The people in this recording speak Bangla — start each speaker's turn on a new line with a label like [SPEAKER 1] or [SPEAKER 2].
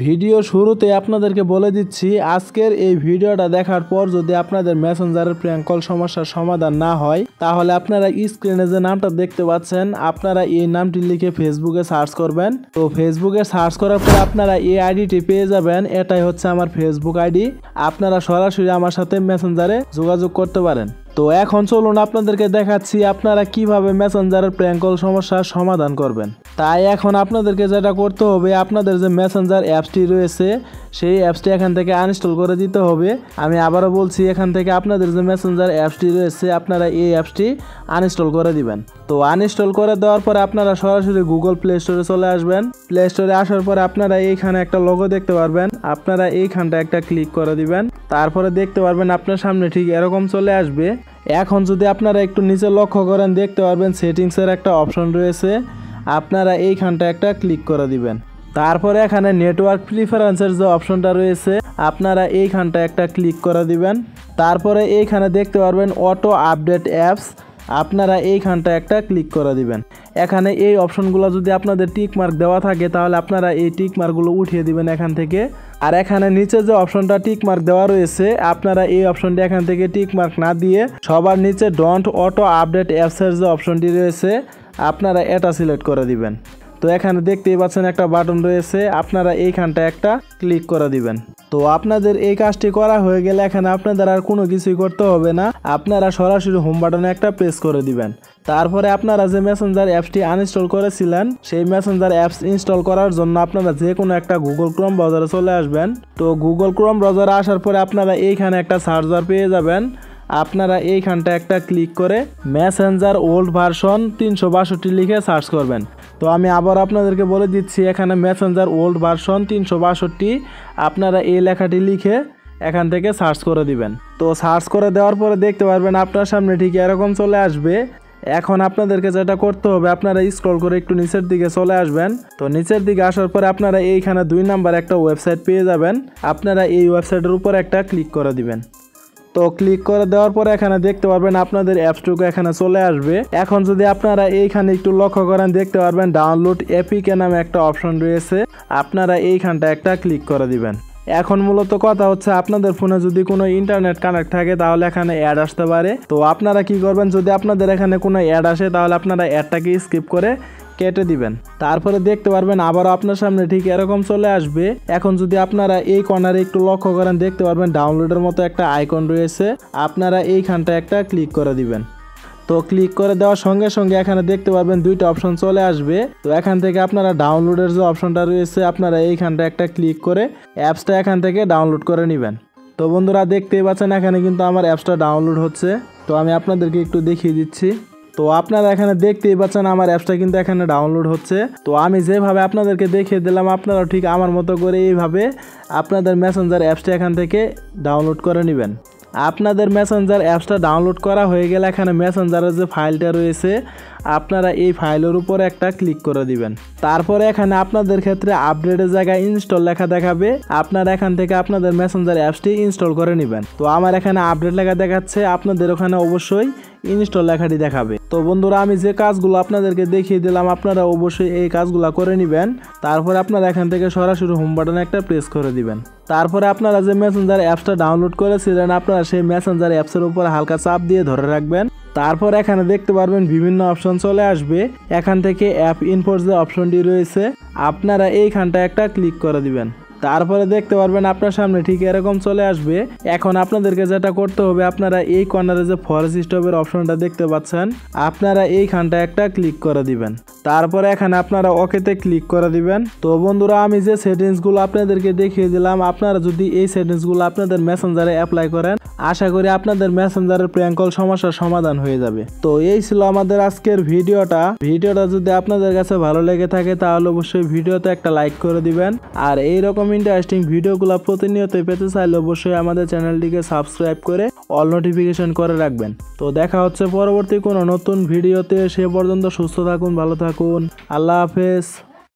[SPEAKER 1] ভিডিও শুরুতে আপনাদেরকে বলে দিচ্ছি, আজকের এই ভিডিওটা দেখার পর যদি আপনাদের মেসেঞ্জারের প্র্যাঙ্ক কল সমস্যার সমাধান না হয়, তাহলে আপনারা স্ক্রিনে যে নামটা দেখতে পাচ্ছেন, আপনারা এই নামটি লিখে ফেসবুকে সার্চ করবেন। তো ফেসবুকে সার্চ করার পর আপনারা এই আইডিটি পেয়ে যাবেন। এটাই হচ্ছে আমার ফেসবুক আইডি। আপনারা সরাসরি আমার সাথে মেসেঞ্জারে যোগাযোগ করতে পারেন। তো এখন চলুন আপনাদেরকে দেখাচ্ছি আপনারা কিভাবে মেসেঞ্জারের প্র্যাঙ্ক কল সমস্যার সমাধান করবেন। তাই এখন আপনাদেরকে যেটা করতে হবে, আপনাদের যে মেসেঞ্জার অ্যাপসটি রয়েছে সেই অ্যাপসটি এখান থেকে আনইনস্টল করে দিতে হবে। আমি আবারও বলছি, এখান থেকে আপনাদের যে মেসেঞ্জার অ্যাপসটি রয়েছে আপনারা এই অ্যাপসটি আনইনস্টল করে দিবেন। তো আনইনস্টল করে দেওয়ার পরে আপনারা সরাসরি গুগল প্লে স্টোরে চলে আসবেন। প্লে স্টোরে আসার পরে আপনারা এইখানে একটা লোগো দেখতে পারবেন, আপনারা এইখানটা একটা ক্লিক করে দিবেন। তারপরে দেখতে পারবেন আপনার সামনে ঠিক এরকম চলে আসবে। এখন যদি আপনারা একটু নিচে লক্ষ্য করেন, দেখতে পারবেন সেটিংসের একটা অপশন রয়েছে, আপনারা এইখানটা একটা ক্লিক করে দিবেন। তারপরে এখানে নেটওয়ার্ক প্রিফারেন্সের যে অপশনটা রয়েছে আপনারা এইখানটা একটা ক্লিক করে দিবেন। তারপরে এইখানে দেখতে পারবেন অটো আপডেট অ্যাপস, আপনারা এইখানটা একটা ক্লিক করে দিবেন। এখানে এই অপশনগুলো যদি আপনাদের টিক মার্ক দেওয়া থাকে তাহলে আপনারা এই টিক মার্কগুলো উঠিয়ে দিবেন এখান থেকে। আর এখানে নিচে যে অপশনটা টিক মার্ক দেওয়া রয়েছে আপনারা এই অপশনটি এখান থেকে টিক মার্ক না দিয়ে সবার নিচে ডোন্ট অটো আপডেট অ্যাপসের যে অপশনটি রয়েছে আপনারা এটা সিলেক্ট করে দিবেন। তো এখানে দেখতেই পাচ্ছেন একটা বাটন রয়েছে, আপনারা এইখানটা একটা ক্লিক করে দিবেন। তো আপনাদের এই কাজটি করা হয়ে গেলে এখানে আপনাদের আর কোনো কিছুই করতে হবে না, আপনারা সরাসরি হোম বাটনে একটা প্রেস করে দিবেন। তারপরে আপনারা যে মেসেঞ্জার অ্যাপসটি আনইনস্টল করেছিলেন সেই মেসেঞ্জার অ্যাপস ইনস্টল করার জন্য আপনারা যে কোনো একটা গুগল ক্রোম ব্রাউজারে চলে আসবেন। তো গুগল ক্রোম ব্রাউজারে আসার পরে আপনারা এইখানে একটা সার্চ বার পেয়ে যাবেন, আপনারা এইখানটা একটা ক্লিক করে মেসেঞ্জার ওল্ড ভার্সন 362 লিখে সার্চ করবেন। তো আমি আবার আপনাদেরকে বলে দিচ্ছি, এখানে মেসেঞ্জার ওল্ড ভার্সন 362 আপনারা এই লেখাটি লিখে এখান থেকে সার্চ করে দিবেন। তো সার্চ করে দেওয়ার পরে দেখতে পারবেন আপনার সামনে ঠিক এরকম চলে আসবে। এখন আপনাদেরকে যেটা করতে হবে, আপনারা স্ক্রল করে একটু নিচের দিকে চলে আসবেন। তো নিচের দিকে আসার পরে আপনারা এইখানে 2 নাম্বার একটা ওয়েবসাইট পেয়ে যাবেন, আপনারা এই ওয়েবসাইটের উপর একটা ক্লিক করে দিবেন। তো ক্লিক করে দেওয়ার পরে এখানে দেখতে পারবেন আপনাদের অ্যাপসটুকু এখানে চলে আসবে। এখন যদি আপনারা এইখানে একটু লক্ষ্য করেন দেখতে পারবেন ডাউনলোড এপিকে নামে একটা অপশন রয়েছে, আপনারা এইখানটা একটা ক্লিক করে দিবেন। এখন মূলত কথা হচ্ছে, আপনাদের ফোনে যদি কোনো ইন্টারনেট কানেক্ট থাকে তাহলে এখানে অ্যাড আসতে পারে। তো আপনারা কি করবেন, যদি আপনাদের এখানে কোনো অ্যাড আসে তাহলে আপনারা অ্যাডটাকে স্কিপ করে কেটে দিবেন। তারপরে দেখতে পারবেন আবারও আপনার সামনে ঠিক এরকম চলে আসবে। এখন যদি আপনারা এই কর্নারে একটু লক্ষ্য করেন দেখতে পারবেন ডাউনলোডের মতো একটা আইকন রয়েছে, আপনারা এইখানটা একটা ক্লিক করে দিবেন। তো ক্লিক করে দেওয়ার সঙ্গে সঙ্গে এখানে দেখতে পারবেন 2টা অপশন চলে আসবে। তো এখান থেকে আপনারা ডাউনলোডের যে অপশনটা রয়েছে আপনারা এইখানটা একটা ক্লিক করে অ্যাপসটা এখান থেকে ডাউনলোড করে নেবেন। তো বন্ধুরা দেখতেই পাচ্ছেন এখানে কিন্তু আমার অ্যাপসটা ডাউনলোড হচ্ছে। তো আমি আপনাদেরকে একটু দেখিয়ে দিচ্ছি। তো আপনারা এখানে দেখতেই পাচ্ছেন আমার অ্যাপসটা কিন্তু এখানে ডাউনলোড হচ্ছে। তো আমি যেভাবে আপনাদেরকে দেখিয়ে দিলাম আপনারা ঠিক আমার মতো করে এইভাবে আপনাদের মেসেঞ্জার অ্যাপসটা এখান থেকে ডাউনলোড করে নেবেন। আপনাদের মেসেঞ্জার অ্যাপসটা ডাউনলোড করা হয়ে গেলে এখানে মেসেঞ্জারের যে ফাইলটা রয়েছে আপনারা এই ফাইলের উপর একটা ক্লিক করে দিবেন। তারপরে এখানে আপনাদের ক্ষেত্রে আপডেটের জায়গায় ইনস্টল লেখা দেখাবে, আপনারা এখান থেকে আপনাদের মেসেঞ্জার অ্যাপসটি ইনস্টল করে নেবেন। তো আমার এখানে আপডেট লেখা দেখাচ্ছে, আপনাদের ওখানে অবশ্যই ইনস্টল লেখাটি দেখাবে। তো বন্ধুরা আমি যে কাজগুলো আপনাদেরকে দেখিয়ে দিলাম আপনারা অবশ্যই এই কাজগুলো করে নেবেন। তারপরে আপনারা এখান থেকে সরাসরি হোম বাটনে একটা প্রেস করে দিবেন। তারপরে আপনারা যে মেসেঞ্জার অ্যাপসটা ডাউনলোড করেছিলেন আপনারা সেই মেসেঞ্জার অ্যাপসের উপর হালকা চাপ দিয়ে ধরে রাখবেন। তারপর এখানে দেখতে পারবেন বিভিন্ন অপশন চলে আসবে, এখান থেকে অ্যাপ ইনফোর যে অপশনটি রয়েছে আপনারা এইখানটা একটা ক্লিক করে দিবেন। তারপরে দেখতে পারবেন আপনার সামনে ঠিক এরকম চলে আসবে। এখন আপনাদেরকে যেটা করতে হবে, আপনারা এই কর্নারে যে ফরেস্ট স্টপের অপশনটা দেখতে পাচ্ছেন আপনারা এইখানটা একটা ক্লিক করে দিবেন। তারপরে এখানে আপনারা ওকেতে ক্লিক করে দিবেন। তো বন্ধুরা আমি যে সেটিংসগুলো আপনাদেরকে দেখিয়ে দিলাম আপনারা যদি এই সেটিংসগুলো আপনাদের মেসেঞ্জারে অ্যাপ্লাই করেন আশা করি আপনাদের মেসেঞ্জারের প্র্যাঙ্ক কল সমস্যার সমাধান হয়ে যাবে। তো এই ছিল আমাদের আজকের ভিডিওটা যদি আপনাদের কাছে ভালো লেগে থাকে তাহলে অবশ্যই ভিডিওতে একটা লাইক করে দিবেন। আর এইরকম ইন্টারেস্টিং ভিডিওগুলো প্রতিনিয়ত পেতে চাইলে অবশ্যই আমাদের চ্যানেলটিকে সাবস্ক্রাইব করে অল নোটিফিকেশন করে রাখবেন। তো দেখা হচ্ছে পরবর্তী কোনো নতুন ভিডিওতে, সে পর্যন্ত সুস্থ থাকুন, ভালো থাকুন, আল্লাহ হাফেজ।